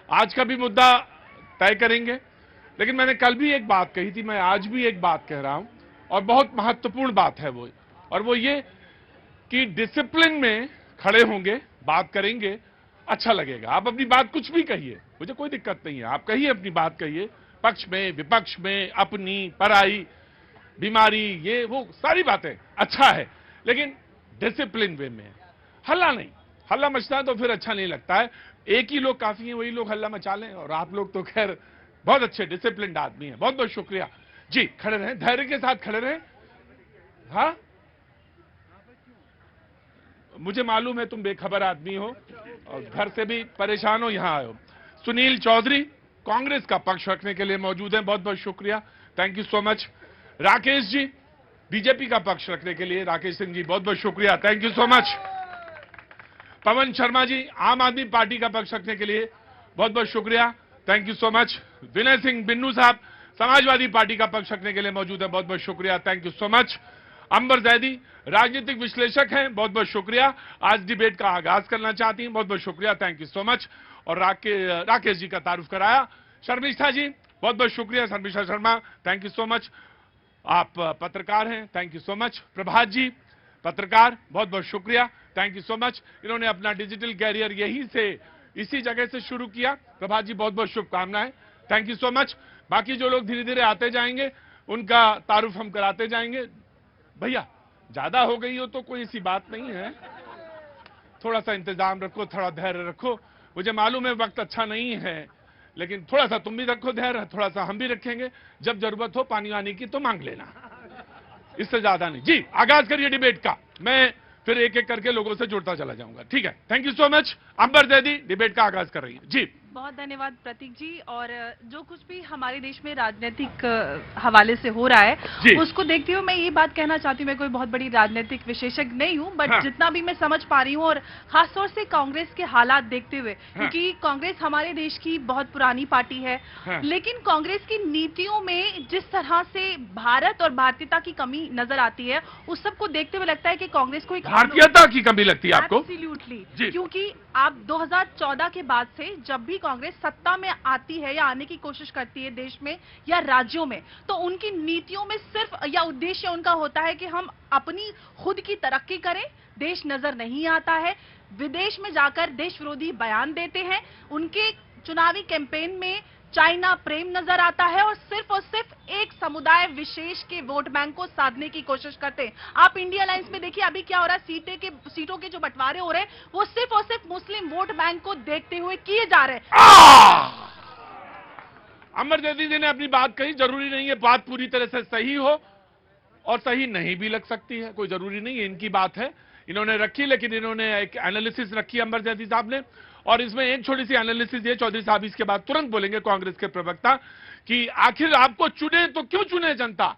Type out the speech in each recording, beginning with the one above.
आज का भी मुद्दा तय करेंगे। लेकिन मैंने कल भी एक बात कही थी, मैं आज भी एक बात कह रहा हूं और बहुत महत्वपूर्ण बात है वो, और वो ये कि डिसिप्लिन में खड़े होंगे, बात करेंगे, अच्छा लगेगा। आप अपनी बात कुछ भी कहिए, मुझे कोई दिक्कत नहीं है, आप कहिए अपनी बात, कहिए पक्ष में विपक्ष में, अपनी पराई, बीमारी, ये वो सारी बातें अच्छा है, लेकिन डिसिप्लिन वे में, हल्ला नहीं। हल्ला मचता है तो फिर अच्छा नहीं लगता है। एक ही लोग काफी हैं, वही लोग हल्ला मचा लें, और आप लोग तो खैर बहुत अच्छे डिसिप्लिन आदमी हैं। बहुत बहुत शुक्रिया जी। खड़े रहें, धैर्य के साथ खड़े रहें। हाँ, मुझे मालूम है तुम बेखबर आदमी हो और घर से भी परेशान हो, यहां आए हो। सुनील चौधरी कांग्रेस का पक्ष रखने के लिए मौजूद हैं, बहुत बहुत शुक्रिया, thank you so much. Rakesh ji BJP का पक्ष रखने के लिए, राकेश सिंह जी बहुत बहुत शुक्रिया, thank you so much. Pawan Sharma ji आम आदमी पार्टी का पक्ष रखने के लिए बहुत बहुत शुक्रिया, thank you so much. Vinay Singh Binnu साहब समाजवादी पार्टी का पक्ष रखने के लिए मौजूद है, बहुत बहुत शुक्रिया, thank you so much. Ambar Zaidi राजनीतिक विश्लेषक हैं, बहुत बहुत शुक्रिया, आज डिबेट का आगाज करना चाहती हैं, बहुत बहुत शुक्रिया, थैंक यू सो मच। और राकेश जी का तारुफ कराया। शर्मिष्ठा जी बहुत बहुत शुक्रिया, Sharmishtha Sharma thank you so much, आप पत्रकार हैं, thank you so much. Prabhat ji पत्रकार, बहुत बहुत शुक्रिया, थैंक यू सो मच। इन्होंने अपना डिजिटल कैरियर यहीं से, इसी जगह से शुरू किया। प्रभात जी बहुत बहुत शुभकामनाएं, थैंक यू सो मच। बाकी जो लोग धीरे धीरे आते जाएंगे उनका तारुफ हम कराते जाएंगे। भैया ज्यादा हो गई हो तो कोई ऐसी बात नहीं है, थोड़ा सा इंतजाम रखो, थोड़ा धैर्य रखो। मुझे मालूम है वक्त अच्छा नहीं है, लेकिन थोड़ा सा तुम भी रखो धैर्य, थोड़ा सा हम भी रखेंगे। जब जरूरत हो पानी वानी की तो मांग लेना, इससे ज्यादा नहीं। जी आगाज करिए डिबेट का, मैं फिर एक एक करके लोगों से जुड़ता चला जाऊंगा, ठीक है। Thank you so much. Ambar Zaidi debate का आगाज कर रही है जी। बहुत धन्यवाद प्रतीक जी। और जो कुछ भी हमारे देश में राजनीतिक हवाले से हो रहा है उसको देखते हुए मैं ये बात कहना चाहती हूँ, मैं कोई बहुत बड़ी राजनीतिक विशेषज्ञ नहीं हूँ, बट जितना भी मैं समझ पा रही हूँ, और खासतौर से कांग्रेस के हालात देखते हुए, क्योंकि कांग्रेस हमारे देश की बहुत पुरानी पार्टी है, लेकिन कांग्रेस की नीतियों में जिस तरह से भारत और भारतीयता की कमी नजर आती है, उस सबको देखते हुए लगता है कि कांग्रेस को एक भारतीयता की कमी लगती है आपको? एब्सोल्युटली, क्योंकि आप 2014 के बाद से जब भी कांग्रेस सत्ता में आती है या आने की कोशिश करती है देश में या राज्यों में, तो उनकी नीतियों में सिर्फ या उद्देश्य उनका होता है कि हम अपनी खुद की तरक्की करें, देश नजर नहीं आता है, विदेश में जाकर देश विरोधी बयान देते हैं, उनके चुनावी कैंपेन में चाइना प्रेम नजर आता है, और सिर्फ एक समुदाय विशेष के वोट बैंक को साधने की कोशिश करते हैं। आप इंडिया अलायंस में देखिए अभी क्या हो रहा है, सीटों के जो बंटवारे हो रहे हैं वो सिर्फ और सिर्फ मुस्लिम वोट बैंक को देखते हुए किए जा रहे हैं। अमर जैदी जी ने अपनी बात कही, जरूरी नहीं है बात पूरी तरह से सही हो, और सही नहीं भी लग सकती है, कोई जरूरी नहीं है, इनकी बात है इन्होंने रखी, लेकिन इन्होंने एक एनालिसिस रखी अमर जैदी साहब ने। और इसमें एक छोटी सी एनालिसिस ये, चौधरी साहब इसके बाद तुरंत बोलेंगे कांग्रेस के प्रवक्ता, कि आखिर आपको चुने तो क्यों चुने जनता?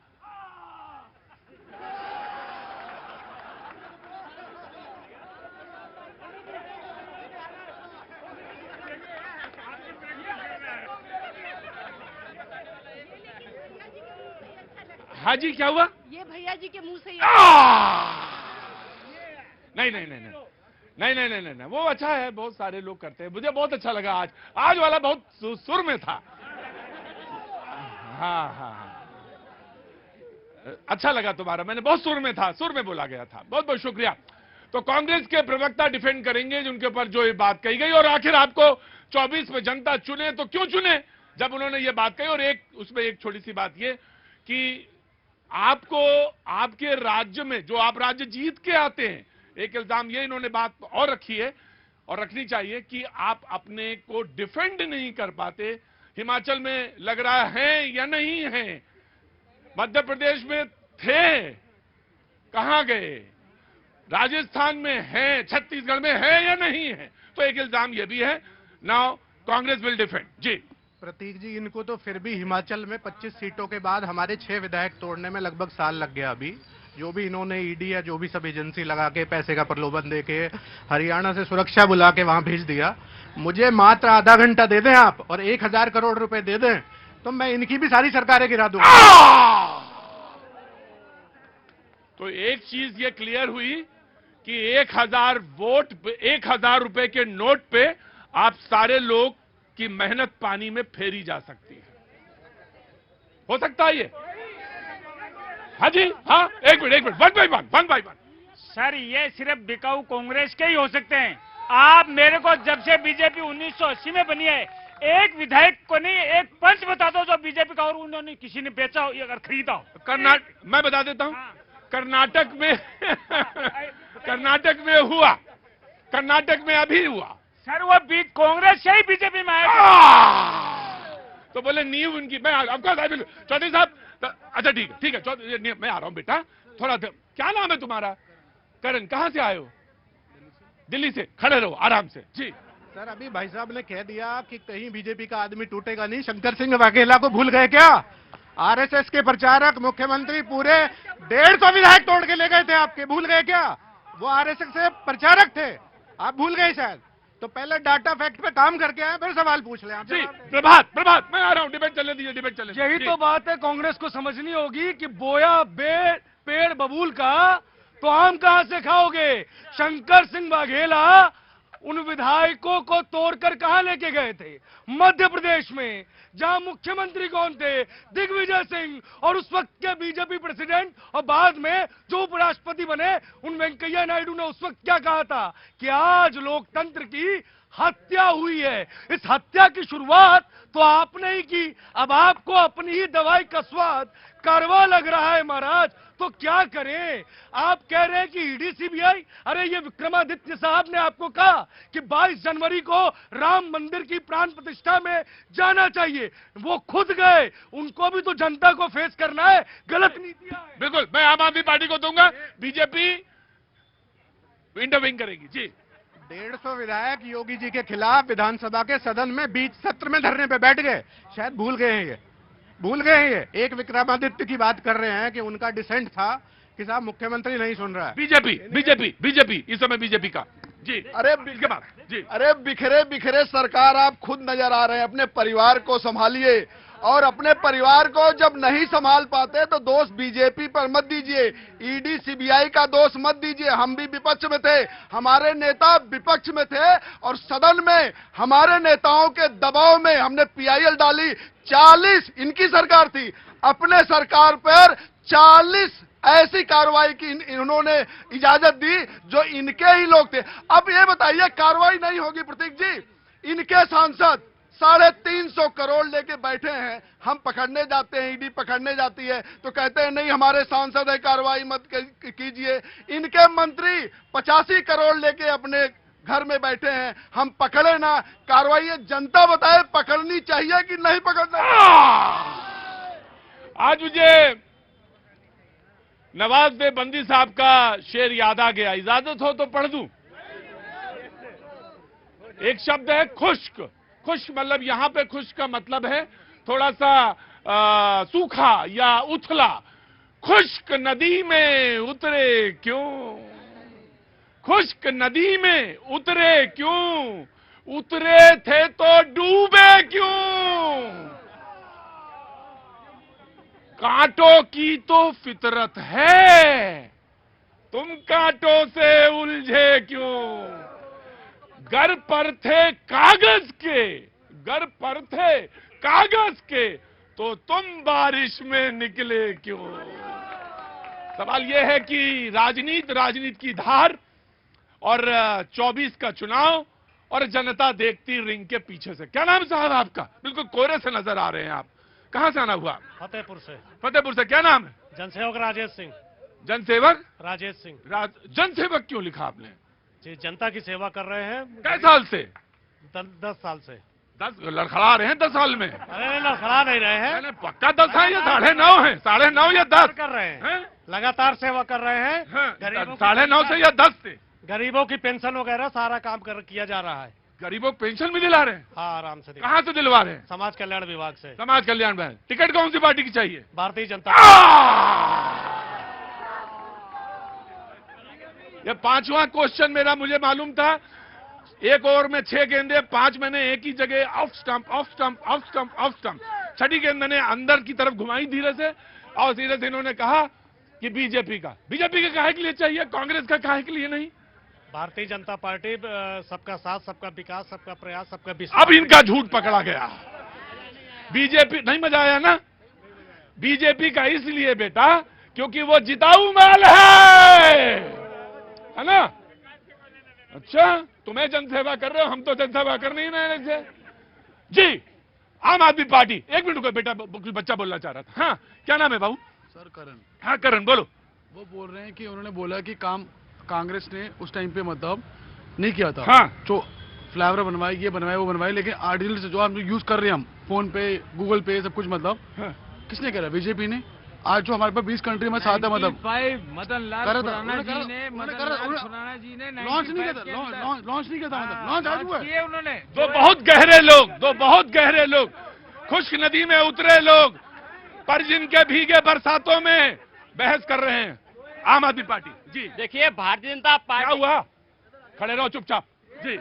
हाँ जी क्या हुआ? ये भैया जी के मुंह से नहीं नहीं नहीं नहीं नहीं नहीं नहीं नहीं, वो अच्छा है, बहुत सारे लोग करते हैं, मुझे बहुत अच्छा लगा। आज वाला बहुत सुर में था। हाँ हाँ हाँ, अच्छा लगा तुम्हारा, मैंने बहुत सुर में था, सुर में बोला गया था, बहुत बहुत शुक्रिया। तो कांग्रेस के प्रवक्ता डिफेंड करेंगे जिनके ऊपर जो ये बात कही गई, और आखिर आपको 24 में जनता चुने तो क्यों चुने, जब उन्होंने ये बात कही। और एक उसमें एक छोटी सी बात ये कि आपको आपके राज्य में जो आप राज्य जीत के आते हैं, एक इल्जाम ये इन्होंने बात और रखी है और रखनी चाहिए कि आप अपने को डिफेंड नहीं कर पाते। हिमाचल में लग रहा है या नहीं है, मध्य प्रदेश में थे, कहां गए, राजस्थान में है, छत्तीसगढ़ में है या नहीं है, तो एक इल्जाम ये भी है। नाउ कांग्रेस विल डिफेंड जी। प्रतीक जी, इनको तो फिर भी हिमाचल में 25 सीटों के बाद हमारे 6 विधायक तोड़ने में लगभग साल लग गया। अभी जो भी इन्होंने ईडी या जो भी सब एजेंसी लगा के पैसे का प्रलोभन देके हरियाणा से सुरक्षा बुला के वहां भेज दिया, मुझे मात्र आधा घंटा दे दें आप और 1000 करोड़ रुपए दे दें तो मैं इनकी भी सारी सरकारें गिरा दूंगा। तो एक चीज ये क्लियर हुई कि 1000 रुपए के नोट पे आप सारे लोग कि मेहनत पानी में फेरी जा सकती है। हो सकता है ये? हाँ जी, हाँ, एक minute, one by one. Sir, ये सिर्फ बिकाऊ कांग्रेस के ही हो सकते हैं। आप मेरे को जब से बीजेपी 1980 में बनी है, एक विधायक को नहीं, एक पंच बता दो जो बीजेपी का और उन्होंने किसी ने बेचा हो या अगर खरीदा हो। कर्नाटक, मैं बता देता हूं, हाँ। कर्नाटक हुआ, कर्नाटक में अभी हुआ। सर, वो कांग्रेस से ही बीजेपी में आया। तो बोले नींव उनकी, मैं आपका चौधरी साहब, अच्छा ठीक है चौधरी, मैं आ रहा हूं बेटा, थोड़ा क्या नाम है तुम्हारा? करण, कहां से आए हो? दिल्ली से। खड़े रहो आराम से जी। सर, अभी भाई साहब ने कह दिया कि कहीं बीजेपी का आदमी टूटेगा नहीं। शंकर सिंह वाघेला को भूल गए क्या? आरएसएस के प्रचारक, मुख्यमंत्री पूरे 150 विधायक तोड़ के ले गए थे आपके, भूल गए क्या? वो आरएसएस से प्रचारक थे, आप भूल गए शायद। तो पहले डाटा फैक्ट पे काम करके आए, फिर सवाल पूछ ले आप जी। प्रभात, मैं आ रहा हूं, डिबेट चलने दीजिए, डिबेट चलने। यही तो बात है, कांग्रेस को समझनी होगी कि बोया पेड़ बबूल का तो आम कहां से खाओगे? शंकर सिंह वाघेला उन विधायकों को तोड़कर कहां लेके गए थे? मध्य प्रदेश में, जहां मुख्यमंत्री कौन थे? दिग्विजय सिंह। और उस वक्त के बीजेपी प्रेसिडेंट और बाद में जो उपराष्ट्रपति बने, उन वेंकैया नायडू ने उस वक्त क्या कहा था कि आज लोकतंत्र की हत्या हुई है। इस हत्या की शुरुआत तो आपने ही की। अब आपको अपनी ही दवाई का स्वाद कड़वा लग रहा है महाराज, तो क्या करें? आप कह रहे हैं कि ईडी सीबीआई, अरे ये विक्रमादित्य साहब ने आपको कहा कि 22 जनवरी को राम मंदिर की प्राण प्रतिष्ठा में जाना चाहिए, वो खुद गए। उनको भी तो जनता को फेस करना है, गलत नीतियां हैं। बिल्कुल, मैं आम आदमी पार्टी को दूंगा, बीजेपी इंटरविंग करेगी जी। 150 विधायक योगी जी के खिलाफ विधानसभा के सदन में बीच सत्र में धरने पे बैठ गए। शायद भूल गए हैं ये। एक विक्रमादित्य की बात कर रहे हैं कि उनका डिसेंट था कि साहब मुख्यमंत्री नहीं सुन रहा है। बीजेपी इस समय बीजेपी का जी। अरे इसके बाद जी, अरे बिखरे नजर आप खुद नजर आ रहे हैं। अपने परिवार को संभालिए, और अपने परिवार को जब नहीं संभाल पाते तो दोष बीजेपी पर मत दीजिए, ईडी सीबीआई का दोष मत दीजिए। हम भी विपक्ष में थे, हमारे नेता विपक्ष में थे, और सदन में हमारे नेताओं के दबाव में हमने पीआईएल डाली। 40 इनकी सरकार थी, अपने सरकार पर 40 ऐसी कार्रवाई की इन्होंने इजाजत दी जो इनके ही लोग थे। अब ये बताइए, कार्रवाई नहीं होगी प्रतीक जी? इनके सांसद 350 करोड़ लेके बैठे हैं, हम पकड़ने जाते हैं, ईडी पकड़ने जाती है तो कहते हैं नहीं हमारे सांसद है, कार्रवाई मत कीजिए। इनके मंत्री 85 करोड़ लेके अपने घर में बैठे हैं, हम पकड़े ना, कार्रवाई जनता बताए पकड़नी चाहिए कि नहीं पकड़ना। आज मुझे नवाज देवबंदी साहब का शेर याद आ गया, इजाजत हो तो पढ़ दूं। एक शब्द है खुश्क। खुश्क मतलब यहां पे खुश्क का मतलब है थोड़ा सा सूखा या उथला। खुश्क नदी में उतरे क्यों? खुश्क नदी में उतरे क्यों? उतरे थे तो डूबे क्यों? कांटों की तो फितरत है, तुम कांटों से उलझे क्यों? घर पर थे कागज के, तो तुम बारिश में निकले क्यों? सवाल यह है कि राजनीति की धार और 24 का चुनाव और जनता देखती रिंग के पीछे से। क्या नाम साहब आपका? बिल्कुल कोहरे से नजर आ रहे हैं आप। कहां से आना हुआ? फतेहपुर से। क्या नाम है? जनसेवक राजेश सिंह। जनसेवक राजेश सिंह। जनसेवक क्यों लिखा आपने? जी, जनता की सेवा कर रहे हैं। कै साल से? 10 साल से। 10 लड़खड़ा रहे हैं 10 साल में? अरे लड़खड़ा नहीं रहे हैं, पक्का 10 है या 9.5 है? 9.5 या 10 कर रहे हैं, लगातार सेवा कर रहे हैं। 9.5 से या 10 से? गरीबों की पेंशन वगैरह सारा काम किया जा रहा है। गरीबों को पेंशन भी दिला रहे हैं? हाँ, आराम से। कहां से दिलवा रहे हैं? समाज कल्याण विभाग से। समाज कल्याण विभाग। टिकट कौन सी पार्टी की चाहिए? भारतीय जनता। ये 5वां क्वेश्चन मेरा, मुझे मालूम था। एक ओवर में 6 गेंदे, 5 मैंने एक ही जगह ऑफ स्टंप। 6ठी गेंद मैंने अंदर की तरफ घुमाई धीरे से, और धीरे से इन्होंने कहा कि बीजेपी का काहे के लिए चाहिए, कांग्रेस का काहे के लिए नहीं? भारतीय जनता पार्टी सबका साथ, सबका विकास, सबका प्रयास, सबका विश्वास। अब इनका झूठ पकड़ा गया। बीजेपी नहीं, मजा आया ना? बीजेपी का इसलिए बेटा क्योंकि वो जिताऊ माल है ना? अच्छा, तुम्हें जनसेवा कर रहे हो, हम तो जनसेवा कर नहीं रहे थे जी। आम आदमी पार्टी, एक मिनट को बेटा, बच्चा बोलना चाह रहा था। हाँ, क्या नाम है बाबू? सर करण। हाँ करण, बोलो। वो बोल रहे हैं कि उन्होंने बोला कि काम कांग्रेस ने उस टाइम पे मतलब नहीं किया था। हाँ। जो फ्लावर बनवाए, ये बनवाए, वो बनवाए, लेकिन आर्टिफिशियल से जो हम यूज कर रहे हैं, हम फोन पे, गूगल पे, सब कुछ मतलब हाँ। किसने करा? बीजेपी ने। आज जो हमारे पास 20 कंट्री में साथ है मतलब मदन लाल करा था, खुराना उन्होंने जी करा- ने उन्होंने मदन करा- लाल उन्होंने- खुराना जी ने लॉन्च नहीं किया 95 के था, अंदर। लॉन्च नहीं किया था मतलब, लॉन्च आज हुआ है। किए उन्होंने। दो बहुत गहरे लोग, दो बहुत गहरे लोग, खुश्क नदी में उतरे लोग, पर जिनके भीगे बरसातों में बहस कर रहे हैं। आम आदमी पार्टी जी। देखिए भारतीय जनता क्या पार्टी, हुआ? खड़े रहो चुपचाप जी।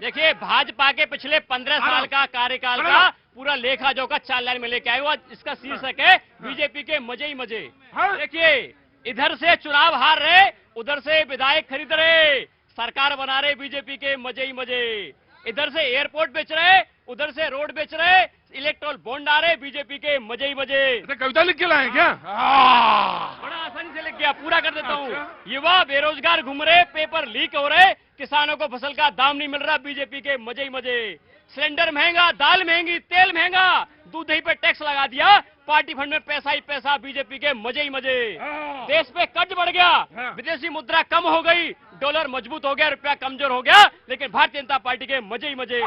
देखिए भाजपा के पिछले 15 साल का कार्यकाल खड़ा का रहो। पूरा लेखा जोखा चार लाइन में लेके आए हुआ। इसका शीर्षक है बीजेपी के मजे ही मजे। हाँ। देखिए इधर से चुनाव हार रहे, उधर से विधायक खरीद रहे, सरकार बना रहे बीजेपी के मजे ही मजे। इधर से एयरपोर्ट बेच रहे, उधर से रोड बेच रहे, इलेक्ट्रल बॉन्ड आ रहे, बीजेपी के मजे ही मजे। ऐसे कविता लिख के लाए क्या? बड़ा आसानी से लिख गया, पूरा कर देता हूँ। युवा बेरोजगार घूम रहे, पेपर लीक हो रहे, किसानों को फसल का दाम नहीं मिल रहा, बीजेपी के मजे ही मजे। सिलेंडर महंगा, दाल महंगी, तेल महंगा, दूध दही पे टैक्स लगा दिया, पार्टी फंड में पैसा ही पैसा, बीजेपी के मजे ही मजे। देश पे कर्ज बढ़ गया, विदेशी मुद्रा कम हो गई, डॉलर मजबूत हो गया, रुपया कमजोर हो गया, लेकिन भारतीय जनता पार्टी के मजे ही मजे।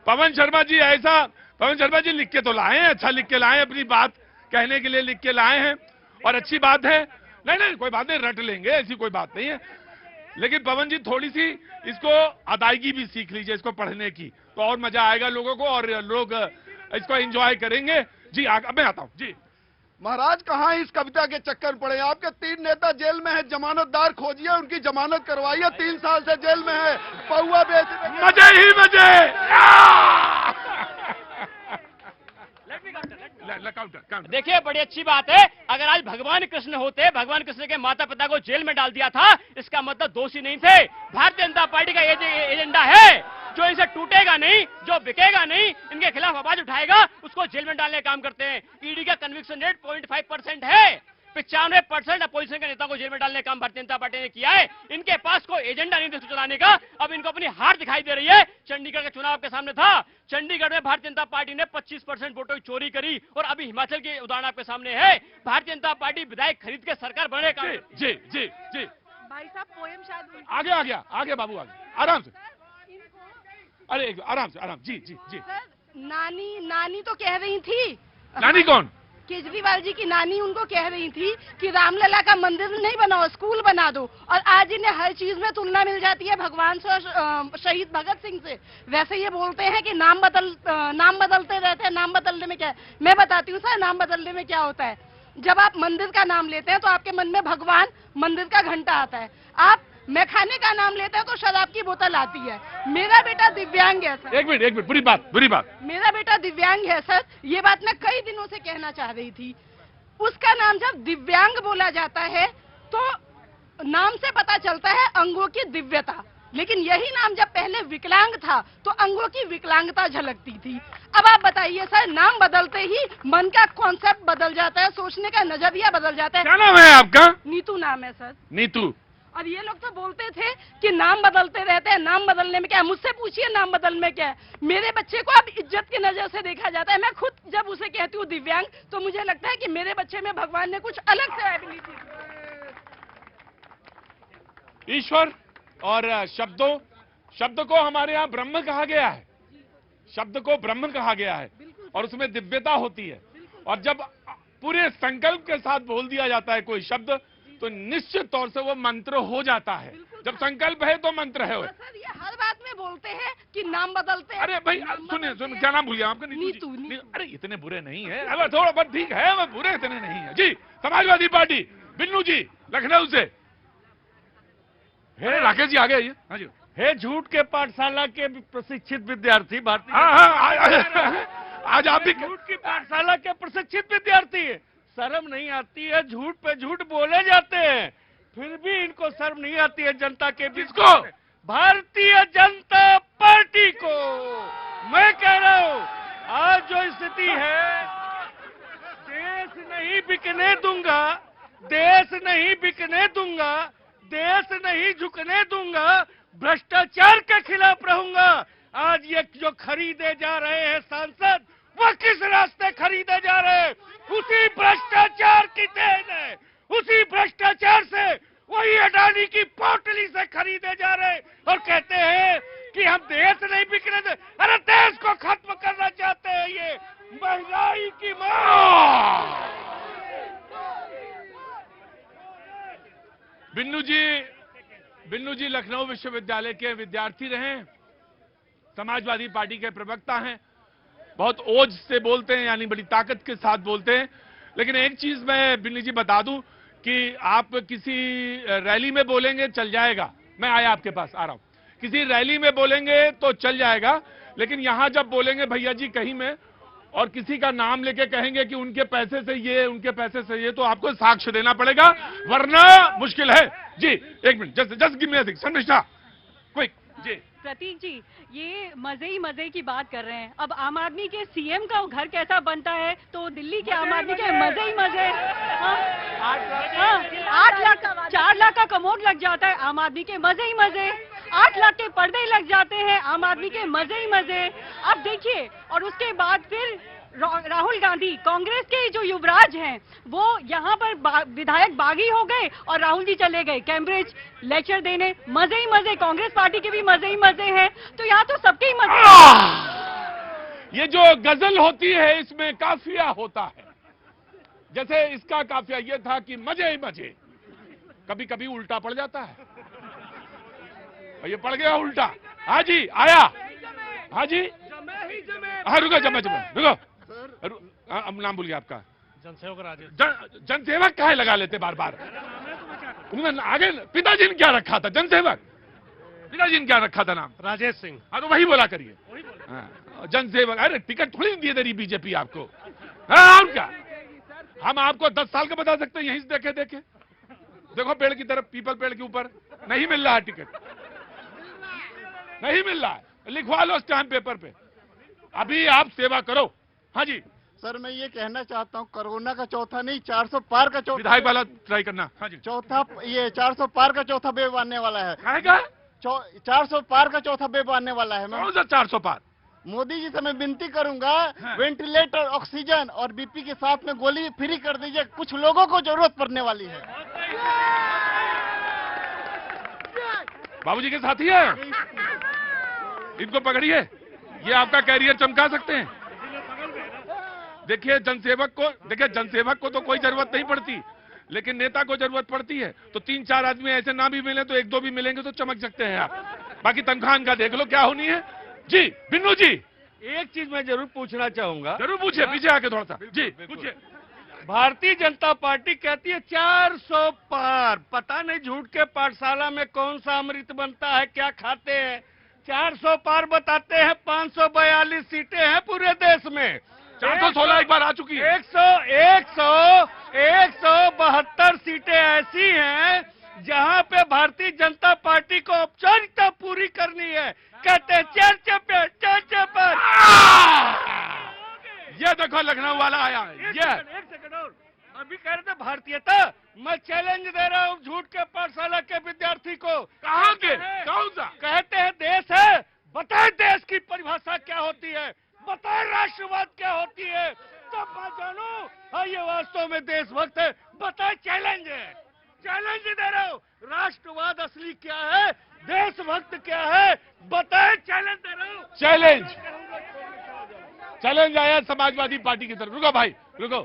पवन शर्मा जी ऐसा, पवन शर्मा जी लिख के तो लाए हैं, अच्छा लिख के लाए हैं, अपनी बात कहने के लिए लिख के लाए हैं और अच्छी बात है। नहीं नहीं कोई बात नहीं, रट लेंगे, ऐसी कोई बात नहीं है। लेकिन पवन जी थोड़ी सी इसको अदायगी भी सीख लीजिए, इसको पढ़ने की, तो और मजा आएगा लोगों को और लोग इसको एंजॉय करेंगे जी। अब मैं आता हूँ जी। महाराज कहाँ इस कविता के चक्कर पड़े? आपके 3 नेता जेल में है, जमानतदार खोजिए, उनकी जमानत करवाइए, 3 साल से जेल में है, पौवा बेच मजे ही मजे। देखिए बड़ी अच्छी बात है, अगर आज भगवान कृष्ण होते, भगवान कृष्ण के माता पिता को जेल में डाल दिया था, इसका मतलब दोषी नहीं थे। भारतीय जनता पार्टी का एजेंडा है, जो इनसे टूटेगा नहीं, जो बिकेगा नहीं, इनके खिलाफ आवाज उठाएगा, उसको जेल में डालने का काम करते हैं। ईडी का कन्विक्शन रेट 0.5% है, 95% अपोजिशन के नेताओं को जेल में डालने का काम भारतीय जनता पार्टी ने किया है। इनके पास कोई एजेंडा नहीं देश को चलाने का, अब इनको अपनी हार दिखाई दे रही है। चंडीगढ़ का चुनाव आपके सामने था, चंडीगढ़ में भारतीय जनता पार्टी ने 25% वोटों की चोरी करी, और अभी हिमाचल के उदाहरण आपके सामने है। भारतीय जनता पार्टी विधायक खरीद के सरकार बनने का। जी जी जी। भाई साहब पोएम शायद आगे आ गया, आगे बाबू आगे, आराम से। अरे आराम से, आराम। जी जी जी। सर नानी तो कह रही थी, नानी कौन? केजरीवाल जी की नानी उनको कह रही थी कि रामलला का मंदिर नहीं बनाओ, स्कूल बना दो, और आज इन्हें हर चीज में तुलना मिल जाती है भगवान से और शहीद भगत सिंह से। वैसे ये बोलते हैं कि नाम बदलते रहते हैं, नाम बदलने में क्या है? मैं बताती हूँ सर, नाम बदलने में क्या होता है। जब आप मंदिर का नाम लेते हैं तो आपके मन में भगवान, मंदिर का घंटा आता है। आप मैखाने का नाम लेते हैं तो शराब की बोतल आती है। मेरा बेटा दिव्यांग है सर। एक मिनट, बुरी बात। मेरा बेटा दिव्यांग है सर, ये बात मैं कई दिनों से कहना चाह रही थी। उसका नाम जब दिव्यांग बोला जाता है तो नाम से पता चलता है अंगों की दिव्यता, लेकिन यही नाम जब पहले विकलांग था तो अंगों की विकलांगता झलकती थी। अब आप बताइए सर, नाम बदलते ही मन का कॉन्सेप्ट बदल जाता है, सोचने का नजरिया बदल जाता है। क्या नाम है आपका? नीतू नाम है सर। नीतू। और ये लोग तो बोलते थे कि नाम बदलते रहते हैं, नाम बदलने में क्या है? मुझसे पूछिए नाम बदलने में क्या है। मेरे बच्चे को अब इज्जत की नजर से देखा जाता है। मैं खुद जब उसे कहती हूँ दिव्यांग, तो मुझे लगता है कि मेरे बच्चे में भगवान ने कुछ अलग से एबिलिटी। ईश्वर और शब्द को हमारे यहाँ ब्रह्म कहा गया है, शब्द को ब्रह्म कहा गया है, और उसमें दिव्यता होती है। और जब पूरे संकल्प के साथ बोल दिया जाता है कोई शब्द, तो निश्चित तौर से वो मंत्र हो जाता है। जब संकल्प है तो मंत्र है। सर ये हर बात में बोलते हैं कि नाम बदलते हैं। अरे भाई सुनिए, क्या नाम भूल गया आपका? नीतू। अरे इतने बुरे नहीं है, अब थोड़ा बहुत ठीक है, वो बुरे इतने नहीं है जी। समाजवादी पार्टी, बिन्नू जी लखनऊ से। हे राकेश जी आगे आइए। हाँ जी। हे झूठ के पाठशाला के प्रशिक्षित विद्यार्थी भारतीय। आज आप भी झूठ की पाठशाला के प्रशिक्षित विद्यार्थी है। शर्म नहीं आती है, झूठ पे झूठ बोले जाते हैं। फिर भी इनको शर्म नहीं आती है जनता के बीच किसको? भारतीय जनता पार्टी को। मैं कह रहा हूं आज जो स्थिति है, देश नहीं बिकने दूंगा, देश नहीं बिकने दूंगा, देश नहीं झुकने दूंगा, भ्रष्टाचार के खिलाफ रहूंगा। आज ये जो खरीदे जा रहे हैं सांसद, वो किस रास्ते खरीदे जा रहे हैं? उसी भ्रष्टाचार की देन है, उसी भ्रष्टाचार से, वही अडानी की पोटली से खरीदे जा रहे हैं और कहते हैं कि हम देश नहीं बिकने दे। अरे देश को खत्म करना चाहते हैं ये महंगाई की मार। बिन्नू जी लखनऊ विश्वविद्यालय के विद्यार्थी रहे, समाजवादी पार्टी के प्रवक्ता हैं, बहुत ओज से बोलते हैं, यानी बड़ी ताकत के साथ बोलते हैं। लेकिन एक चीज मैं बिन्नू जी बता दूं कि आप किसी रैली में बोलेंगे चल जाएगा, मैं आया आपके पास, आ रहा हूं, किसी रैली में बोलेंगे तो चल जाएगा, लेकिन यहां जब बोलेंगे भैया जी कहीं में और किसी का नाम लेके कहेंगे कि उनके पैसे से ये, उनके पैसे से ये, तो आपको साक्ष्य देना पड़ेगा, वरना मुश्किल है। जी एक मिनट, जस्ट गिव मी अ शर्मिष्ठा क्विक। जी प्रतीक जी, ये मजे ही मजे की बात कर रहे हैं। अब आम आदमी के सीएम का घर कैसा बनता है, तो दिल्ली के आम आदमी के मजे ही मजे। 8 लाख 4 लाख का कमोड लग जाता है, आम आदमी के मजे ही मजे। 8 लाख के पर्दे लग जाते हैं, आम आदमी के मजे ही मजे। अब देखिए, और उसके बाद फिर राहुल गांधी, कांग्रेस के जो युवराज हैं, वो यहाँ पर विधायक बागी हो गए और राहुल जी चले गए कैम्ब्रिज लेक्चर देने। मजे ही मजे, कांग्रेस पार्टी के भी मजे ही मजे हैं, तो यहाँ तो सबके ही मजे। ये जो गजल होती है इसमें काफिया होता है, जैसे इसका काफिया ये था कि मजे ही मजे, कभी कभी उल्टा पड़ जाता है, और ये पड़ गया उल्टा। हाँ जी आया, हाँ जी, हाँ रुको, जमे रुको, अब नाम भूलिए आपका। जनसेवक राजेश। जनसेवक काहे लगा लेते बार बार? उन्होंने आगे पिताजी ने क्या रखा था? जनसेवक। पिताजी ने क्या रखा था नाम? राजेश सिंह। हाँ तो वही बोला करिए, जनसेवक। अरे टिकट थोड़ी दिए दे रही बीजेपी आपको, हाँ और क्या? हम आपको 10 साल का बता सकते हैं, यहीं से देखे देखे। देखो पेड़ की तरफ, पीपल पेड़ के ऊपर नहीं मिल रहा है टिकट, नहीं मिल रहा है, लिखवा लो स्टैम्प पेपर पे। अभी आप सेवा करो। हाँ जी सर, मैं ये कहना चाहता हूँ, कोरोना का चौथा नहीं, 400 पार का चौथा विधायक वाला ट्राई करना। हाँ जी, चौथा, ये 400 पार का चौथा वेव आने वाला है। कहेगा 400 पार का चौथा वेव आने वाला है। मैं 400 पार। मोदी जी से मैं विनती करूंगा, हाँ। वेंटिलेटर, ऑक्सीजन और बीपी के साथ में गोली फ्री कर दीजिए, कुछ लोगों को जरूरत पड़ने वाली है। बाबूजी के साथी है, इनको पकड़िए, ये आपका कैरियर चमका सकते हैं। देखिए जनसेवक को तो कोई जरूरत नहीं पड़ती, लेकिन नेता को जरूरत पड़ती है। तो 3-4 आदमी ऐसे ना भी मिले तो 1-2 भी मिलेंगे तो चमक सकते हैं आप। बाकी तनख्वाह का देख लो क्या होनी है। जी बिन्नू जी, एक चीज मैं जरूर पूछना चाहूंगा। जरूर पूछिए, पीछे आके थोड़ा सा। जी पूछिए। भारतीय जनता पार्टी कहती है 400 पार, पता नहीं झूठ के पाठशाला में कौन सा अमृत बनता है, क्या खाते हैं। 400 पार बताते हैं, 542 सीटें हैं पूरे देश में। 416 एक बार आ चुकी है। 172 सीटें ऐसी हैं जहां पे भारतीय जनता पार्टी को औपचारिकता पूरी करनी है। कहते हैं चर्चा पर। ये देखो लखनऊ वाला आया है। एक सेकंड और, अभी कह रहे थे भारतीयता, मैं चैलेंज दे रहा हूँ झूठ के पाठशाला के विद्यार्थी को। कहाँ के? कौन सा? कहते हैं देश है, बताए देश की परिभाषा क्या होती है, बताए राष्ट्रवाद क्या होती है, तब मैं जानू हाँ ये वास्तव में देशभक्त है। बताए, चैलेंज है, चैलेंज दे रहा हूँ, राष्ट्रवाद असली क्या है, देशभक्त क्या है, बताए, चैलेंज दे रहा हूँ। चैलेंज आया समाजवादी पार्टी की तरफ। रुको भाई रुको,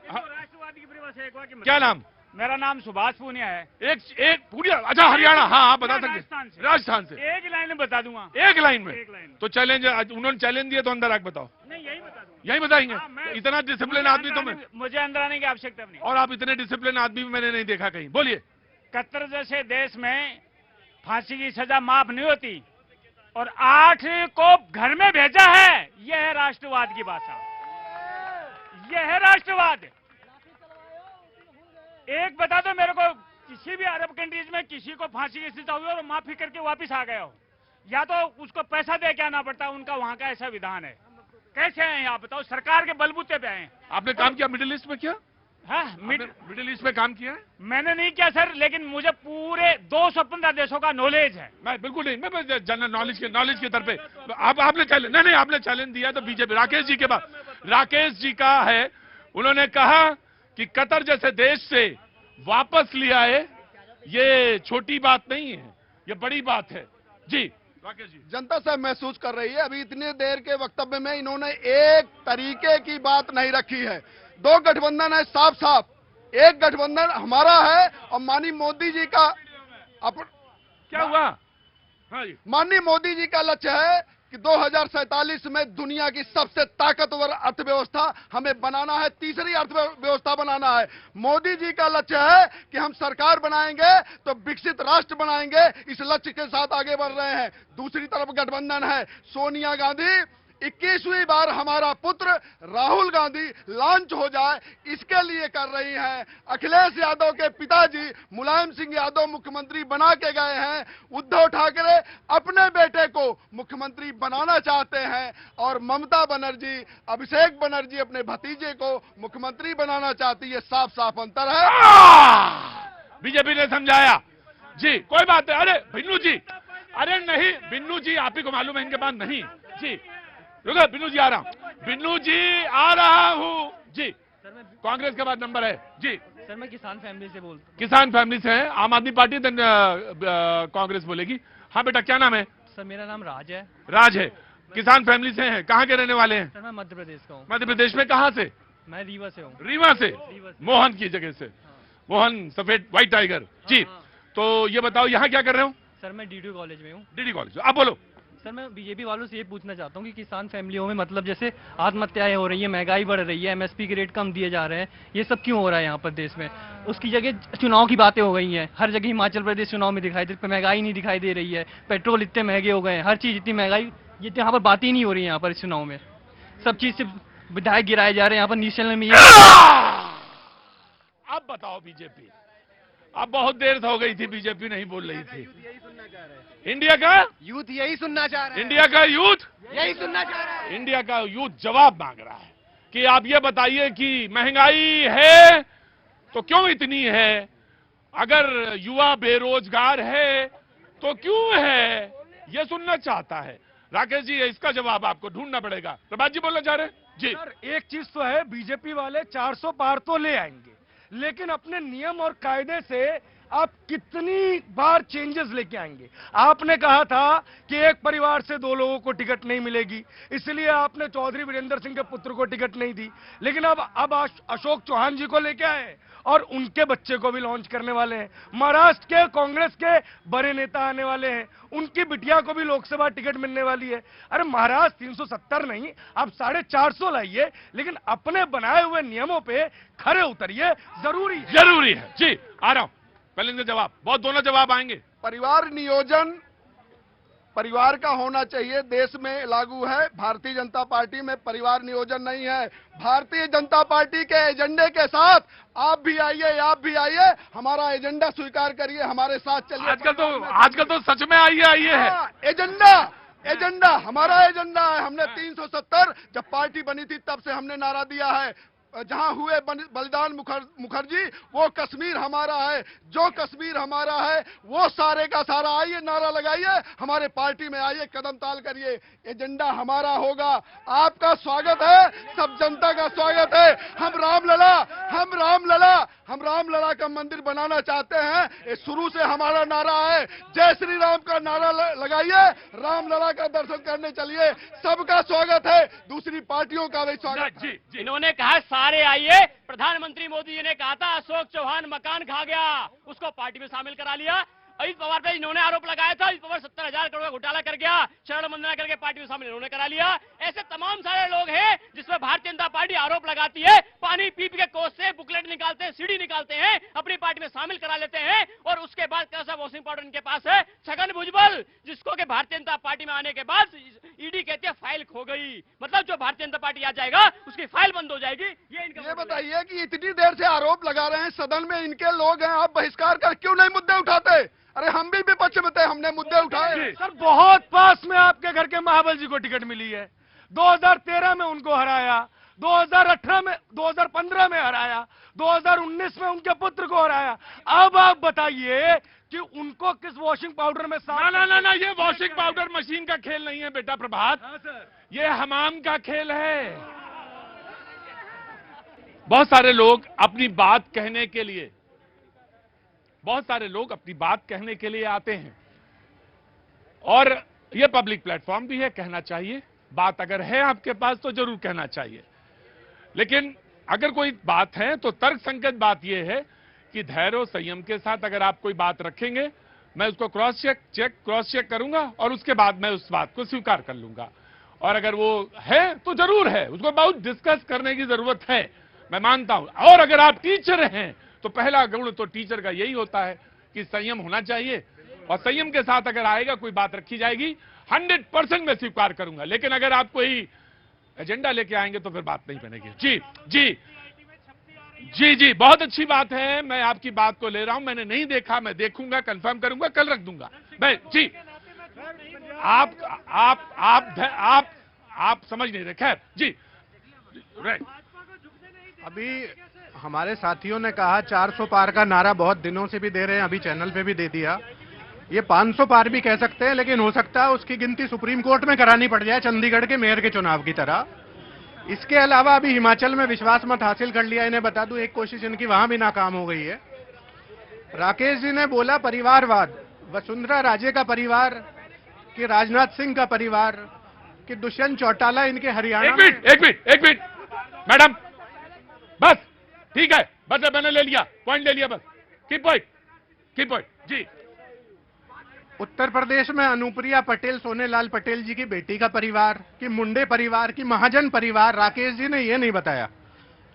राष्ट्रवाद की परिभाषा एक वाक्य में। क्या नाम? मेरा नाम सुभाष पूनिया है। एक पूरी, अच्छा हरियाणा, हाँ बता राजस्थान सकते, से। राजस्थान से। एक लाइन में बता दूंगा। एक लाइन में? एक लाइन में। तो चैलेंज, उन्होंने चैलेंज दिया तो अंदर आके बताओ। नहीं, यही बता दूंगा। यही बताएंगे? हाँ, मैं- इतना डिसिप्लिन आदमी तो मैं, मुझे अंदर आने की आवश्यकता नहीं। और आप इतने डिसिप्लिन आदमी भी मैंने नहीं देखा कहीं। बोलिए। कतर जैसे देश में फांसी की सजा माफ नहीं होती और 8 को घर में भेजा है, यह है राष्ट्रवाद की भाषा, यह है राष्ट्रवाद। एक बता दो मेरे को, किसी भी अरब कंट्रीज में किसी को फांसी की सजा हुई और माफी करके वापस आ गया हो, या तो उसको पैसा दे के आना पड़ता है, उनका वहां का ऐसा विधान है। कैसे आए आप बताओ, सरकार के बलबूते पे आए। आपने काम किया मिडिल ईस्ट में? क्या हाँ, मिडिल ईस्ट में काम किया है? मैंने नहीं किया सर, लेकिन मुझे पूरे 215 देशों का नॉलेज है। मैं बिल्कुल नहीं, मैं जनरल नॉलेज के तरफ पे आपने चैलेंज नहीं, आपने चैलेंज दिया तो बीजेपी राकेश जी के बाद, राकेश जी का है, उन्होंने कहा कि कतर जैसे देश से वापस लिया है, ये छोटी बात नहीं है, ये बड़ी बात है। जी राकेश जी, जनता सब महसूस कर रही है। अभी इतनी देर के वक्तव्य में इन्होंने एक तरीके की बात नहीं रखी है। दो गठबंधन है, साफ साफ एक गठबंधन हमारा है और माननीय मोदी जी का क्या हुआ? हाँ जी, माननीय मोदी जी का लक्ष्य है कि 2047 में दुनिया की सबसे ताकतवर अर्थव्यवस्था हमें बनाना है, तीसरी अर्थव्यवस्था बनाना है। मोदी जी का लक्ष्य है कि हम सरकार बनाएंगे तो विकसित राष्ट्र बनाएंगे, इस लक्ष्य के साथ आगे बढ़ रहे हैं। दूसरी तरफ गठबंधन है, सोनिया गांधी 21वीं बार हमारा पुत्र राहुल गांधी लॉन्च हो जाए, इसके लिए कर रही हैं। अखिलेश यादव के पिताजी मुलायम सिंह यादव मुख्यमंत्री बना के गए हैं, उद्धव ठाकरे अपने बेटे को मुख्यमंत्री बनाना चाहते हैं और ममता बनर्जी, अभिषेक बनर्जी अपने भतीजे को मुख्यमंत्री बनाना चाहती है। साफ साफ अंतर है। बीजेपी ने समझाया जी, कोई बात नहीं। अरे बिन्नू जी, अरे नहीं बिन्नू जी, आप ही को मालूम है इनके पास नहीं। जी रुको, बिन्नू जी आ रहा हूँ, बिन्नू जी आ रहा हूँ जी। कांग्रेस के बाद नंबर है जी। सर मैं किसान फैमिली से बोलता हूँ। किसान फैमिली से है, आम आदमी पार्टी देन कांग्रेस बोलेगी। हाँ बेटा, क्या नाम है? सर मेरा नाम राज है। राज है, किसान फैमिली से हैं, कहाँ के रहने वाले हैं? सर मैं मध्य प्रदेश का हूँ। मध्य प्रदेश में कहाँ से? मैं रीवा से हूँ। रीवा से, मोहन की जगह से। मोहन सफेद व्हाइट टाइगर जी। तो ये बताओ यहाँ क्या कर रहे हो? सर मैं डीडी कॉलेज में हूँ। डीडी कॉलेज, आप बोलो। सर मैं बीजेपी वालों से ये पूछना चाहता हूँ कि किसान फैमिलियों में मतलब जैसे आत्महत्याएं हो रही है, महंगाई बढ़ रही है, एमएसपी के रेट कम दिए जा रहे हैं, ये सब क्यों हो रहा है यहाँ पर देश में? उसकी जगह चुनाव की बातें हो गई हैं, हर जगह हिमाचल प्रदेश चुनाव में दिखाई दे, महंगाई नहीं दिखाई दे रही है, पेट्रोल इतने महंगे हो गए हैं, हर चीज इतनी महंगाई, ये यहाँ पर बात ही नहीं हो रही है। यहाँ पर इस चुनाव में सब चीज से विधायक गिराए जा रहे हैं यहाँ पर नेशनल में। अब बताओ बीजेपी, अब बहुत देर हो गई थी, बीजेपी नहीं बोल रही थी। इंडिया का यूथ यही सुनना चाह रहा है। इंडिया का यूथ यही सुनना चाह रहा है। इंडिया का यूथ जवाब मांग रहा है कि आप ये बताइए कि महंगाई है तो क्यों इतनी है? अगर युवा बेरोजगार है तो क्यों है? ये सुनना चाहता है। राकेश जी, इसका जवाब आपको ढूंढना पड़ेगा। प्रभात जी बोलना चाह रहे हैं जी। सर एक चीज तो है, बीजेपी वाले 400 पार तो ले आएंगे, लेकिन अपने नियम और कायदे से आप कितनी बार चेंजेस लेके आएंगे? आपने कहा था कि एक परिवार से दो लोगों को टिकट नहीं मिलेगी, इसलिए आपने चौधरी वीरेंद्र सिंह के पुत्र को टिकट नहीं दी, लेकिन अब अशोक चौहान जी को लेके आए और उनके बच्चे को भी लॉन्च करने वाले हैं। महाराष्ट्र के कांग्रेस के बड़े नेता आने वाले हैं, उनकी बिटिया को भी लोकसभा टिकट मिलने वाली है। अरे महाराष्ट्र 370 नहीं, आप 450 लाइए, लेकिन अपने बनाए हुए नियमों पे खरे उतरिए, जरूरी है जी। आ रहा हूं, पहले इनका जवाब, बहुत दोनों जवाब आएंगे। परिवार नियोजन परिवार का होना चाहिए, देश में लागू है। भारतीय जनता पार्टी में परिवार नियोजन नहीं है। भारतीय जनता पार्टी के एजेंडे के साथ आप भी आइए, हमारा एजेंडा स्वीकार करिए, हमारे साथ चलिए। आजकल तो सच में आइए है। एजेंडा हमारा एजेंडा है। हमने 370 जब पार्टी बनी थी तब से हमने नारा दिया है, जहां हुए बलिदान मुखर्जी वो कश्मीर हमारा है, जो कश्मीर हमारा है वो सारे का सारा। आइए, नारा लगाइए, हमारे पार्टी में आइए, कदम ताल करिए। एजेंडा हमारा होगा। आपका स्वागत है, सब जनता का स्वागत है। हम रामलला का मंदिर बनाना चाहते हैं, ये शुरू से हमारा नारा है। जय श्री राम का नारा लगाइए, रामलला का दर्शन करने चलिए। सबका स्वागत है, दूसरी पार्टियों का भी स्वागत है। इन्होंने कहा सारे आइए। प्रधानमंत्री मोदी जी ने कहा था अशोक चौहान मकान खा गया, उसको पार्टी में शामिल करा लिया। अजित पवार पे इन्होंने आरोप लगाया था, अजित पवार 70,000 करोड़ का घोटाला कर गया, शरण वंदना करके पार्टी में शामिल इन्होंने करा लिया। ऐसे तमाम सारे लोग हैं जिसमें भारतीय जनता पार्टी आरोप लगाती है, पानी पी के कोस से बुकलेट निकालते हैं, सीडी निकालते हैं, अपनी पार्टी में शामिल करा लेते हैं और उसके बाद कैसा वॉशिंग पाउडर इनके पास है। छगन भुजबल, जिसको कि भारतीय जनता पार्टी में आने के बाद ईडी कहती है फाइल फाइल खो गई, मतलब जो भारतीय जनता पार्टी आ जाएगा उसकी फाइल बंद हो जाएगी। ये बताइए कि इतनी देर से आरोप लगा रहे हैं, सदन में इनके लोग हैं, आप बहिष्कार कर क्यों नहीं मुद्दे उठाते? अरे हम भी विपक्ष में थे, हमने मुद्दे उठाए। सर बहुत पास में आपके घर के महाबल जी को टिकट मिली है, 2013 में उनको हराया, 2018 में 2015 में हराया, 2019 में उनके पुत्र को हराया। अब आप बताइए कि उनको किस वॉशिंग पाउडर में ना, ये वॉशिंग पाउडर मशीन का खेल नहीं है बेटा प्रभात, ये हमाम का खेल है। बहुत सारे लोग अपनी बात कहने के लिए, आते हैं और ये पब्लिक प्लेटफॉर्म भी है, कहना चाहिए। बात अगर है आपके पास तो जरूर कहना चाहिए, लेकिन अगर कोई बात है तो तर्क संगत बात यह है कि धैर्य और संयम के साथ अगर आप कोई बात रखेंगे, मैं उसको क्रॉस चेक करूंगा और उसके बाद मैं उस बात को स्वीकार कर लूंगा। और अगर वो है तो जरूर है, उसको बहुत डिस्कस करने की जरूरत है, मैं मानता हूं। और अगर आप टीचर हैं तो पहला गुण तो टीचर का यही होता है कि संयम होना चाहिए, और संयम के साथ अगर आएगा कोई बात रखी जाएगी 100% मैं स्वीकार करूंगा। लेकिन अगर आप कोई एजेंडा लेके आएंगे तो फिर बात नहीं बनेगी। जी, बहुत अच्छी बात है, मैं आपकी बात को ले रहा हूं, मैंने नहीं देखा, मैं देखूंगा, कंफर्म करूंगा, कल रख दूंगा। जी, आप समझ नहीं रहे, खैर जी। अभी हमारे साथियों ने कहा 400 पार का नारा बहुत दिनों से भी दे रहे हैं, अभी चैनल पे भी दे दिया। ये 500 पार भी कह सकते हैं, लेकिन हो सकता है उसकी गिनती सुप्रीम कोर्ट में करानी पड़ जाए, चंडीगढ़ के मेयर के चुनाव की तरह। इसके अलावा अभी हिमाचल में विश्वास मत हासिल कर लिया, इन्हें बता दूं एक कोशिश इनकी वहां भी नाकाम हो गई है। राकेश जी ने बोला परिवारवाद, वसुंधरा राजे का परिवार कि राजनाथ सिंह का परिवार कि दुष्यंत चौटाला इनके हरियाणा। एक मिनट मैडम, बस ठीक है, बस मैंने ले लिया, पॉइंट ले लिया, बस की पॉइंट जी। उत्तर प्रदेश में अनुप्रिया पटेल सोनेलाल पटेल जी की बेटी का परिवार कि मुंडे परिवार की महाजन परिवार, राकेश जी ने ये नहीं बताया।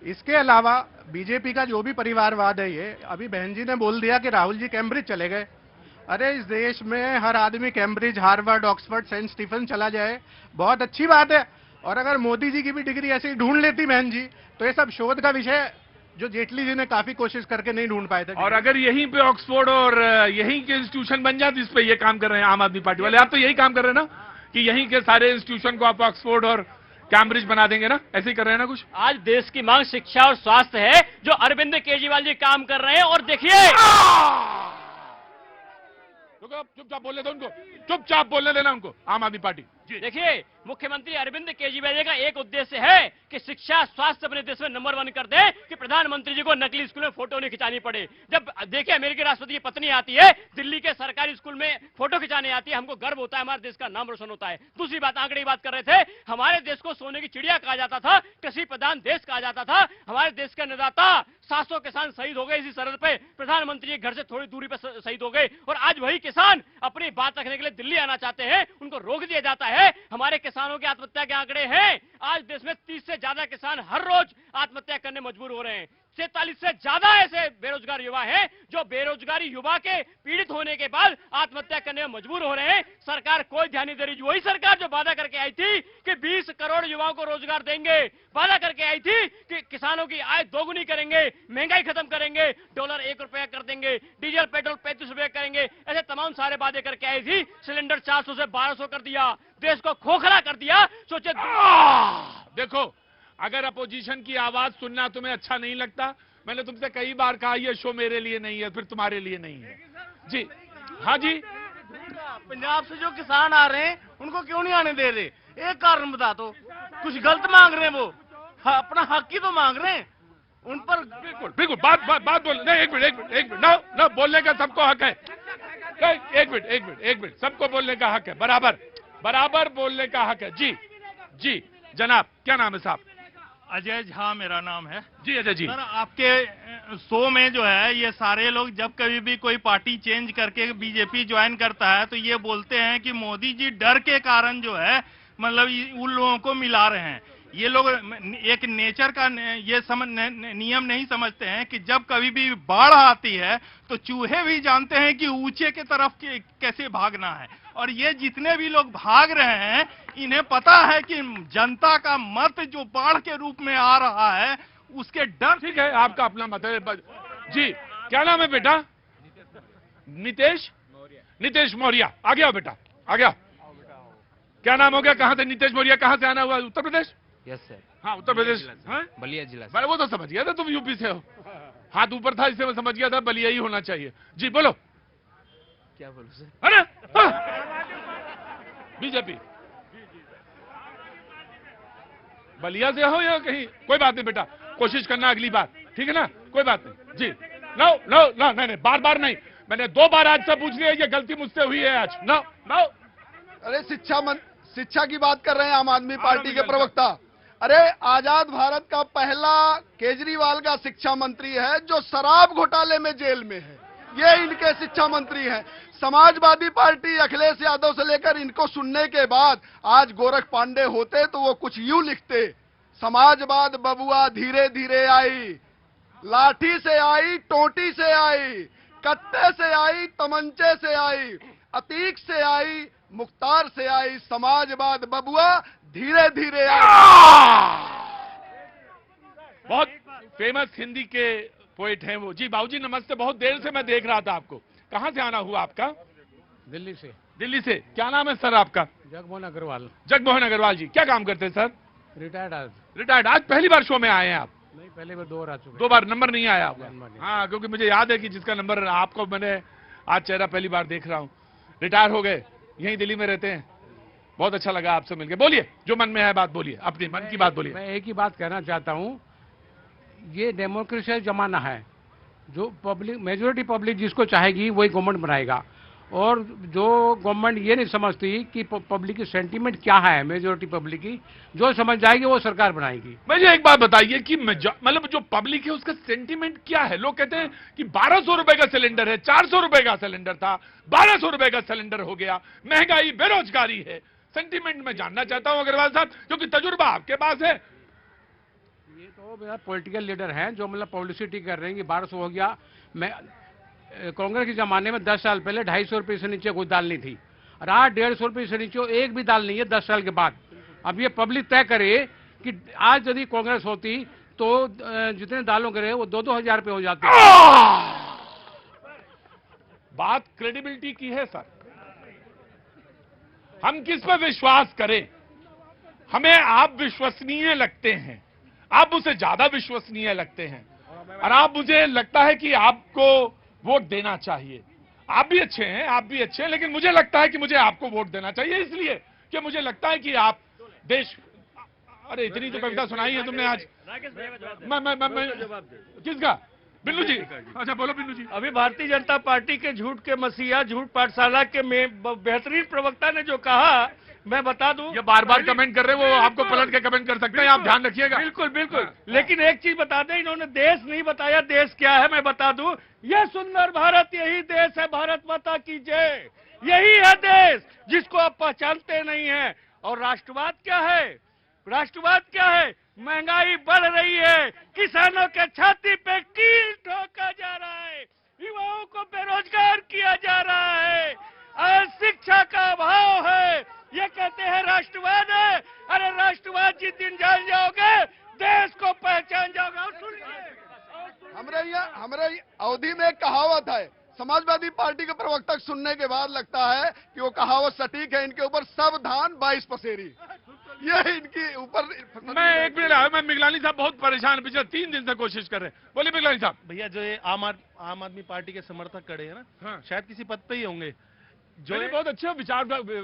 इसके अलावा बीजेपी का जो भी परिवारवाद है, ये अभी बहन जी ने बोल दिया कि राहुल जी कैम्ब्रिज चले गए। अरे इस देश में हर आदमी Cambridge, Harvard, Oxford, Saint Stephen चला जाए, बहुत अच्छी बात है। और अगर मोदी जी की भी डिग्री ऐसे ही ढूंढ लेती बहन जी, तो ये सब शोध का विषय जो जेटली जी ने काफी कोशिश करके नहीं ढूंढ पाए थे। और अगर यहीं पे ऑक्सफोर्ड और यहीं के इंस्टीट्यूशन बन जाते, इस पे ये काम कर रहे हैं आम आदमी पार्टी वाले, आप तो यही काम कर रहे हैं ना कि यहीं के सारे इंस्टीट्यूशन को आप ऑक्सफोर्ड और कैम्ब्रिज बना देंगे ना, ऐसे ही कर रहे हैं ना कुछ। आज देश की मांग शिक्षा और स्वास्थ्य है, जो अरविंद केजरीवाल जी काम कर रहे हैं। और देखिए, चुपचाप बोलने दो उनको, चुपचाप बोलने देना उनको, आम आदमी पार्टी। देखिए, मुख्यमंत्री अरविंद केजरीवाल जी का एक उद्देश्य है कि शिक्षा स्वास्थ्य अपने देश में नंबर 1 कर दे, कि प्रधानमंत्री जी को नकली स्कूल में फोटो नहीं खिंचानी पड़े। जब देखिए अमेरिकी राष्ट्रपति की पत्नी आती है, दिल्ली के सरकारी स्कूल में फोटो खिंचाने आती है, हमको गर्व होता है, हमारे देश का नाम रोशन होता है। दूसरी बात, आंकड़े की बात कर रहे थे, हमारे देश को सोने की चिड़िया कहा जाता था, कृषि प्रधान देश कहा जाता था। हमारे देश के अन्नदाता 700 किसान शहीद हो गए इसी सरहद पे, प्रधानमंत्री के घर से थोड़ी दूरी पर शहीद हो गए। और आज वही किसान अपनी बात रखने के लिए दिल्ली आना चाहते हैं, उनको रोक दिया जाता है। हमारे किसानों की आत्महत्या के आंकड़े हैं, आज देश में 30 से ज्यादा किसान हर रोज आत्महत्या करने मजबूर हो रहे हैं। 47 से ज्यादा ऐसे बेरोजगार युवा हैं जो बेरोजगारी युवा के पीड़ित होने के बाद आत्महत्या करने में मजबूर हो रहे हैं। सरकार कोई ध्यान नहीं दे रही। वही सरकार जो वादा करके आई थी कि 20 करोड़ युवाओं को रोजगार देंगे, वादा करके आई थी कि किसानों की आय दोगुनी करेंगे, महंगाई खत्म करेंगे, डॉलर 1 रुपया कर देंगे, डीजल पेट्रोल 35 रुपए करेंगे, ऐसे तमाम सारे वादे करके आई थी। सिलेंडर 400 से 1200 कर दिया, देश को खोखला कर दिया। सोचे देखो, अगर अपोजिशन की आवाज सुनना तुम्हें अच्छा नहीं लगता, मैंने तुमसे कई बार कहा ये शो मेरे लिए नहीं है, फिर तुम्हारे लिए नहीं है। जी हाँ जी, पंजाब से जो किसान आ रहे हैं उनको क्यों नहीं आने दे रहे? एक कारण बता दो, कुछ गलत मांग रहे हैं वो, अपना हक ही तो मांग रहे हैं उन पर। बिल्कुल बात बोल नहीं, एक मिनट ना, बोलने का सबको हक है। एक मिनट, सबको बोलने का हक है, बराबर बोलने का हक है। जी जनाब, क्या नाम है साहब? अजय झा मेरा नाम है। जी अजय जी। सर, आपके शो में जो है ये सारे लोग जब कभी भी कोई पार्टी चेंज करके बीजेपी ज्वाइन करता है तो ये बोलते हैं कि मोदी जी डर के कारण जो है मतलब उन लोगों को मिला रहे हैं। ये लोग एक नेचर का ये नियम नहीं समझते हैं कि जब कभी भी बाढ़ आती है तो चूहे भी जानते हैं कि ऊंचे के तरफ कैसे भागना है, और ये जितने भी लोग भाग रहे हैं, इन्हें पता है कि जनता का मत जो बाढ़ के रूप में आ रहा है, उसके डर। ठीक है, आपका अपना मत है जी। क्या नाम है बेटा? नीतीश मौर्य। आ गया बेटा, आ गया। क्या नाम हो गया? कहां से नीतीश मौर्य? कहां से आना हुआ? उत्तर प्रदेश? Yes sir. हाँ, उत्तर प्रदेश। बलिया जिला। भाई वो तो समझ गया था तुम यूपी से हो, हाथ ऊपर था इससे मैं समझ गया था बलिया ही होना चाहिए। जी बोलो। क्या बोलूं सर? अरे बीजेपी बलिया से हो या कहीं? कोई बात नहीं बेटा, कोशिश करना अगली बार, ठीक है ना? कोई बात नहीं जी। नो नो नो, नहीं, बार बार नहीं, मैंने 2 बार आज से पूछ लिया, ये गलती मुझसे हुई है आज। No no. अरे शिक्षा की बात कर रहे हैं आम आदमी पार्टी के प्रवक्ता। अरे आजाद भारत का पहला केजरीवाल का शिक्षा मंत्री है जो शराब घोटाले में जेल में है, ये इनके शिक्षा मंत्री हैं। समाजवादी पार्टी अखिलेश यादव से लेकर इनको सुनने के बाद आज गोरख पांडे होते तो वो कुछ यूं लिखते, समाजवाद बबुआ धीरे धीरे आई, लाठी से आई, टोटी से आई, कट्टे से आई, तमंचे से आई, अतीक से आई, मुख्तार से आई, समाजवाद बबुआ धीरे धीरे आई। बहुत फेमस हिंदी के पोएट हैं वो। जी बाबूजी नमस्ते, बहुत देर से मैं देख रहा था आपको। कहां से आना हुआ आपका? दिल्ली से। दिल्ली से। क्या नाम है सर आपका? जगमोहन अग्रवाल। जगमोहन अग्रवाल जी, क्या काम करते हैं सर? रिटायर्ड आज। रिटायर्ड। आज पहली बार शो में आए हैं आप? नहीं, पहले बार 2 बार आ चुके। 2 बार नंबर नहीं आया आपका? हाँ, क्योंकि मुझे याद है कि जिसका नंबर आपको मैंने आज चेहरा पहली बार देख रहा हूँ। रिटायर हो गए, यहीं दिल्ली में रहते हैं। बहुत अच्छा लगा आपसे मिलकर। बोलिए, जो मन में है बात बोलिए, अपनी मन की बात बोलिए। मैं एक ही बात कहना चाहता हूँ, ये डेमोक्रेसी जमाना है, जो पब्लिक मेजोरिटी पब्लिक जिसको चाहेगी वही गवर्नमेंट बनाएगा, और जो गवर्नमेंट ये नहीं समझती कि पब्लिक की सेंटीमेंट क्या है, मेजोरिटी पब्लिक की जो समझ जाएगी वो सरकार बनाएगी। मुझे एक बात बताइए कि मतलब जो पब्लिक है उसका सेंटीमेंट क्या है? लोग कहते हैं कि 1200 रुपए का सिलेंडर है, 400 रुपए का सिलेंडर था, 1200 रुपए का सिलेंडर हो गया, महंगाई, बेरोजगारी है। सेंटीमेंट में जानना चाहता हूं अग्रवाल साहब, क्योंकि तजुर्बा आपके पास है। ये तो मेरा पॉलिटिकल लीडर हैं जो मतलब पब्लिसिटी कर रहे हैं कि 1200 हो गया। मैं कांग्रेस के जमाने में 10 साल पहले 250 रुपये से नीचे कोई दाल नहीं थी, और आज 150 रुपये से नीचे एक भी दाल नहीं है 10 साल के बाद। अब ये पब्लिक तय करे कि आज यदि कांग्रेस होती तो जितने दालों के रहे वो 2-2 हजार रुपये हो जाते। बात क्रेडिबिलिटी की है सर, हम किस पर विश्वास करें? हमें आप विश्वसनीय लगते हैं, आप मुझसे ज्यादा विश्वसनीय लगते हैं, और आप मुझे लगता है कि आपको वोट देना चाहिए। आप भी अच्छे हैं, आप भी अच्छे हैं, लेकिन मुझे लगता है कि मुझे आपको वोट देना चाहिए, इसलिए कि मुझे लगता है कि आप देश। अरे इतनी तो कविता सुनाई है तुमने आज। मैं किसका? बिल्लू जी। अच्छा बोलो बिल्लू जी। अभी भारतीय जनता पार्टी के झूठ के मसीहा, झूठ पाठशाला के बेहतरीन प्रवक्ता ने जो कहा, मैं बता दूं, ये बार बार कमेंट कर रहे हैं, वो आपको पलट के कमेंट कर सकते हैं, आप ध्यान रखिएगा। बिल्कुल बिल्कुल। लेकिन एक चीज बता दें, इन्होंने देश नहीं बताया, देश क्या है मैं बता दूं। यह सुंदर भारत यही देश है, भारत माता की जय। यही है देश जिसको आप पहचानते नहीं है। और राष्ट्रवाद क्या है? राष्ट्रवाद क्या है? महंगाई बढ़ रही है, किसानों के छाती पे कील ठोका जा रहा है, युवाओं को बेरोजगार किया जा रहा है, और शिक्षा का अभाव है। ये कहते हैं राष्ट्रवाद है। अरे राष्ट्रवाद जिस दिन जान जाओगे देश को पहचान जाओगे। और सुनिए, हमारे अवधि में एक कहावत है, समाजवादी पार्टी के प्रवक्ता सुनने के बाद लगता है कि वो कहावत सटीक है। इनके ऊपर सब धान 22 पसेरी, ये इनके ऊपर। मैं एक मिनट आया, मैं मिगलानी साहब बहुत परेशान, पिछले 3 दिन से कोशिश कर रहे हैं। बोलिए मिगलानी साहब। भैया जो ये आम आदमी पार्टी के समर्थक खड़े हैं ना, हाँ। शायद किसी पद पे ही होंगे, जो बहुत अच्छे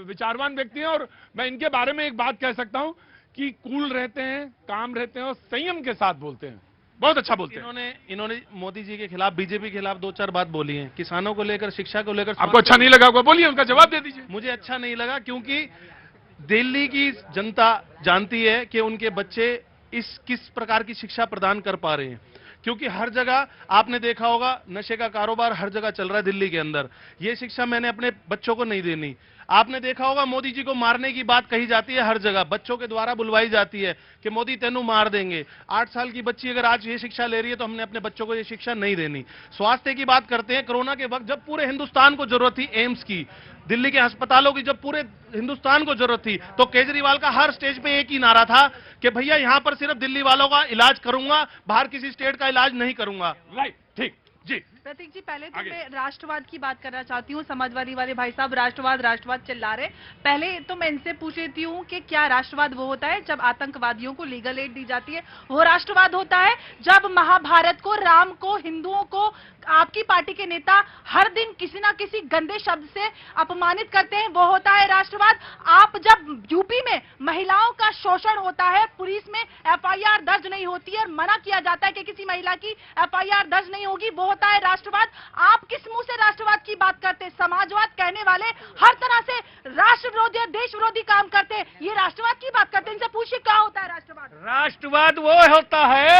विचारवान व्यक्ति हैं, और मैं इनके बारे में एक बात कह सकता हूं कि कूल रहते हैं, काम रहते हैं, और संयम के साथ बोलते हैं, बहुत अच्छा बोलते हैं। इन्होंने मोदी जी के खिलाफ, बीजेपी के खिलाफ 2-4 बात बोली है, किसानों को लेकर, शिक्षा को लेकर। आपको अच्छा नहीं लगा होगा, बोलिए, उनका जवाब दे दीजिए। मुझे अच्छा नहीं लगा, क्योंकि दिल्ली की जनता जानती है कि उनके बच्चे किस प्रकार की शिक्षा प्रदान कर पा रहे हैं, क्योंकि हर जगह आपने देखा होगा नशे का कारोबार हर जगह चल रहा है दिल्ली के अंदर। ये शिक्षा मैंने अपने बच्चों को नहीं देनी। आपने देखा होगा मोदी जी को मारने की बात कही जाती है हर जगह, बच्चों के द्वारा बुलवाई जाती है कि मोदी तेनू मार देंगे। 8 साल की बच्ची अगर आज ये शिक्षा ले रही है तो हमने अपने बच्चों को ये शिक्षा नहीं देनी। स्वास्थ्य की बात करते हैं, कोरोना के वक्त जब पूरे हिंदुस्तान को जरूरत थी एम्स की, दिल्ली के अस्पतालों की जब पूरे हिंदुस्तान को जरूरत थी, तो केजरीवाल का हर स्टेज पे एक ही नारा था कि भैया यहां पर सिर्फ दिल्ली वालों का इलाज करूंगा, बाहर किसी स्टेट का इलाज नहीं करूंगा। राइट, ठीक जी। प्रतीक जी, पहले तो मैं राष्ट्रवाद की बात करना चाहती हूँ। समाजवादी वाले भाई साहब राष्ट्रवाद राष्ट्रवाद चिल्ला रहे। पहले तो मैं इनसे पूछ लेती हूँ कि क्या राष्ट्रवाद वो होता है जब आतंकवादियों को लीगल एड दी जाती है, वो राष्ट्रवाद होता है? जब महाभारत को, राम को, हिंदुओं को आपकी पार्टी के नेता हर दिन किसी ना किसी गंदे शब्द से अपमानित करते हैं, वो होता है राष्ट्रवाद? आप जब यूपी में महिलाओं का शोषण होता है, पुलिस में एफआईआर दर्ज नहीं होती है और मना किया जाता है कि किसी महिला की एफआईआर दर्ज नहीं होगी, वो होता है राष्ट्रवाद? आप किस मुंह से राष्ट्रवाद की बात करते हैं? समाजवाद कहने वाले हर तरह से राष्ट्र विरोधी और देश विरोधी काम करते हैं, ये राष्ट्रवाद की बात करते हैं। इनसे पूछिए क्या होता है राष्ट्रवाद? राष्ट्रवाद वो होता है,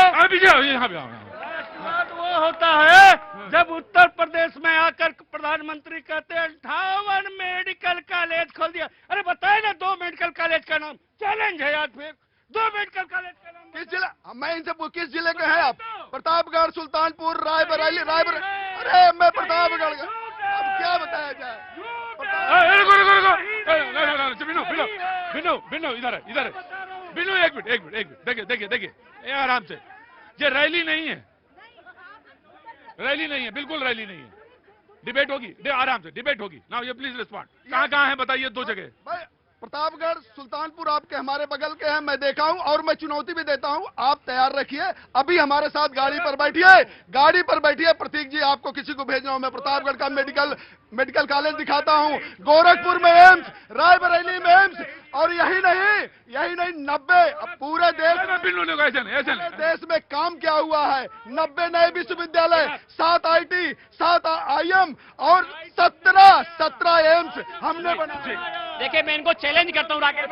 राष्ट्रवाद वो होता है जब उत्तर प्रदेश में आकर प्रधानमंत्री कहते हैं 58 मेडिकल कॉलेज खोल दिया। अरे बताए ना 2 मेडिकल कॉलेज का नाम, चैलेंज है आज फिर 2 मेडिकल कॉलेज का नाम। किस जिला, मैं इनसे किस जिले के हैं आप? प्रतापगढ़, सुल्तानपुर, रायबरेली, अरे मैं प्रतापगढ़ का, अब क्या बताया जाए? बिनो इधर है। बिनो एक मिनट, देखिए आराम से, ये रैली नहीं है, बिल्कुल रैली नहीं है। डिबेट होगी, आराम से डिबेट होगी। नाउ ये प्लीज रिस्पॉन्ड। कहाँ है बताइए, 2 जगह। प्रतापगढ़, सुल्तानपुर आपके हमारे बगल के हैं, मैं देखा हूं और मैं चुनौती भी देता हूं। आप तैयार रखिए, अभी हमारे साथ गाड़ी पर बैठिए। प्रतीक जी, आपको किसी को भेजना हो, मैं प्रतापगढ़ का मेडिकल कॉलेज दिखाता हूं, गोरखपुर में एम्स, रायबरेली में एम्स, और यही नहीं 90 पूरे देश में काम क्या हुआ है? 90 नए विश्वविद्यालय, 7 IT, 7 IM और 17 एम्स हमने बनाए। देखिए, मैं इनको चैलेंज करता हूँ राकेश।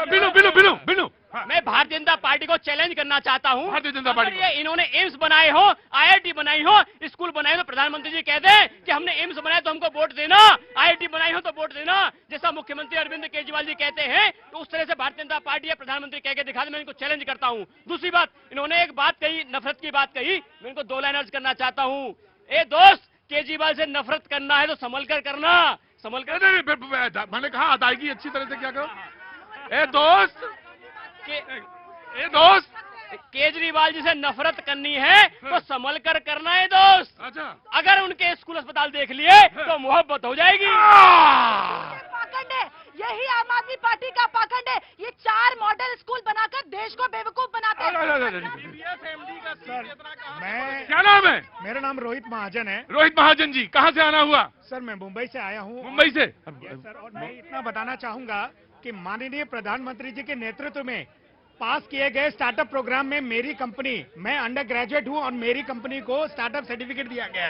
बिनो मैं भारतीय जनता पार्टी को चैलेंज करना चाहता हूँ। भारतीय जनता पार्टी ये इन्होंने एम्स बनाए हो, IIT बनाई हो, स्कूल बनाए हो, प्रधानमंत्री जी कहते हैं कि हमने एम्स बनाए तो हमको वोट देना, IIT बनाई हो तो वोट देना, जैसा मुख्यमंत्री अरविंद केजरीवाल जी कहते हैं, तो उस तरह से भारतीय जनता पार्टी या प्रधानमंत्री कह के दिखा दे। मैं इनको चैलेंज करता हूँ। दूसरी बात, इन्होंने एक बात कही, नफरत की बात कही, मैं इनको 2 लाइन अर्ज करना चाहता हूँ। ए दोस्त, केजरीवाल से नफरत करना है तो संभल कर करना, संभल कर। मैंने कहा अदायगी अच्छी तरह से क्या करो। ए दोस्त, केजरीवाल जी से नफरत करनी है तो संभल कर करना है दोस्त। अच्छा, अगर उनके स्कूल अस्पताल देख लिए तो मोहब्बत हो जाएगी। पाखंड है, यही आम आदमी पार्टी का पाखंड है। ये 4 मॉडल स्कूल बनाकर देश को बेवकूफ बनाते हैं। मैं, क्या नाम है? मेरा नाम रोहित महाजन है। रोहित महाजन जी, कहाँ से आना हुआ? सर, मैं मुंबई से आया हूँ। मुंबई से? सर, और मैं इतना बताना चाहूंगा कि माननीय प्रधानमंत्री जी के नेतृत्व में पास किए गए स्टार्टअप प्रोग्राम में मेरी कंपनी, मैं अंडर ग्रेजुएट हूं और मेरी कंपनी को स्टार्टअप सर्टिफिकेट दिया गया है।